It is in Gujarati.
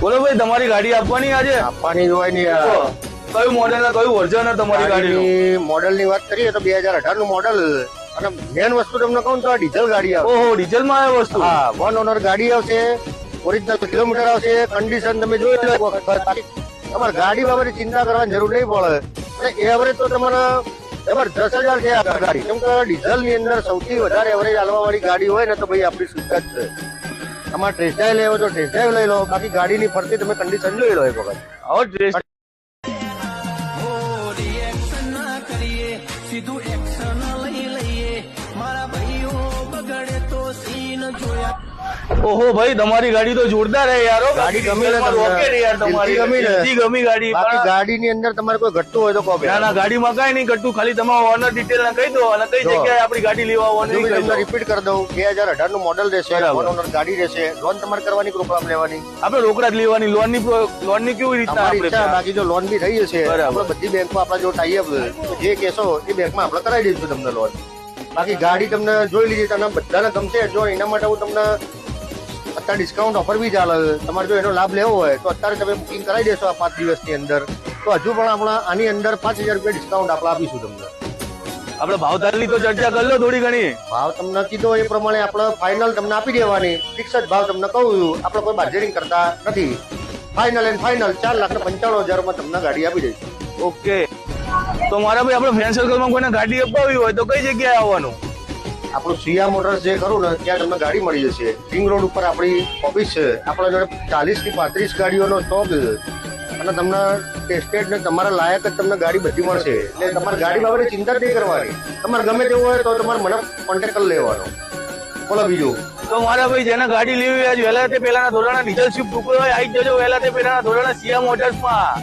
બોલો ભાઈ, તમારી ગાડી આપવાની આજે? આપવાની જોવાય નહીં યાર. કયું મોડેલ ને કયું વર્ઝન તમારી ગાડીનું? મોડેલ ની વાત કરીએ તો 2018 નું મોડેલ, અને મેન વસ્તુ તમને કહું તો આ ડીઝલ ગાડી આવે. ઓહો, ડીઝલ માં આવે વસ્તુ. હા, વન ઓનર ગાડી આવશે, ઓરિજિનલ કિલોમીટર આવશે, કન્ડિશન તમે જોઈ લો એક વખત. તમારે ગાડી બાબતે ચિંતા કરવાની જરૂર નહીં પડે. અને એવરેજ તો તમારા જબરદસ્ત જ છે આ ગાડી, કેમ કે ડીઝલ ની અંદર સૌથી વધારે એવરેજ આલવા વાળી ગાડી હોય ને તો ભાઈ આપણી સ્વિફ્ટ જ છે. તમારે ટેસ્ટ ડ્રાઈવ લેવો તો ટેસ્ટ ડ્રાઈવ લઈ લો, બાકી ગાડીની ફરતી તમે કન્ડિશન જોઈ લો એક વખત. આવો ડ્રેસ ઓહો ભાઈ, તમારી ગાડી તો જોરદાર હે યાર. ગાડી ગમી ને તમને? રોકેટ યાર તમારી. ગમી ને? દિલથી ગમી ગાડી. બાકી ગાડીની અંદર તમારે કોઈ ઘટતું હોય તો કહો. ના ના, ગાડીમાં કઈ નહીં ઘટતું, ખાલી તમારા ઓનર ડિટેલ ને કહી દો અને કઈ જગ્યાએ આપણી ગાડી લેવા આવવાની કહી દો. રિપીટ કરી દઉં, 2018 નું મોડેલ રહેશે, વન ઓનર ગાડી રહેશે, લોન તમારે કરવાની રોકડા લેવાની, આપણે રોકડા જ લેવાની. લોન ની કેવી રીતના તમારી આપણે? ઈચ્છા. બાકી જો લોન બી થઈ જશે, બરાબર. આપણે બધી બેંકમાં આપણા જો ટાઈઅપ જે કેસો એ બેંકમાં આપણે કરાવી દઈશું તમને લોન. બાકી ગાડી તમને જોઈ લીધી, તમને બધાને ગમશે. જો એના માટે હું તમને અત્યારે ડિસ્કાઉન્ટ ઓફર બી ચાલે. તમારે જો એનો લાભ લેવો હોય તો અત્યારે તમે બુકિંગ કરાવી દેશો આ 5 દિવસની અંદર, તો હજુ પણ આપણા આની અંદર 5000 રૂપિયા ડિસ્કાઉન્ટ આપણે આપીશું તમને. આપણે ભાવતાલની તો ચર્ચા કરી લો થોડી ઘણી. ભાવ તમને કીધો એ પ્રમાણે આપણે ફાઇનલ તમને આપી દેવાની. ફિક્સ જ ભાવ તમને કહું છું, આપણે કોઈ બાર્ગેનિંગ કરતા નથી. ફાઇનલ એન્ડ ફાઇનલ 4,95,000 માં તમને ગાડી આપી દઈશું. ઓકે, તો મારા ભાઈ આપણે ફ્રેન્ડ સર્કલમાં કોઈને ગાડી અપાવી હોય તો કઈ જગ્યાએ આવવાનું? આપણું સિયા મોટર્સ જે ખરું ને ત્યાં તમને ગાડી મળી જશે. રિંગ રોડ ઉપર આપણી ઓફિસ છે. આપણા જોડે 40 થી 35 ગાડીઓનો સ્ટોક છે, અને તમને ટેસ્ટેડ ને તમારા લાયક જ તમને ગાડી બધી મળશે. એટલે તમારે ગાડી બાબતે ચિંતા જ નહીં કરવાની. તમારે ગમે તેવું હોય તો તમારે મને કોન્ટેક્ટ કરી લેવાનો. બોલો બીજું. તો મારા ભાઈ, જેને ગાડી લેવી હોય વહેલા તે પહેલાના ધોરણે ડીઝલ શિફ્ટ હોય આવી જજો. વહેલા તે પહેલાના ધોરણે સિયા મોટર્સમાં.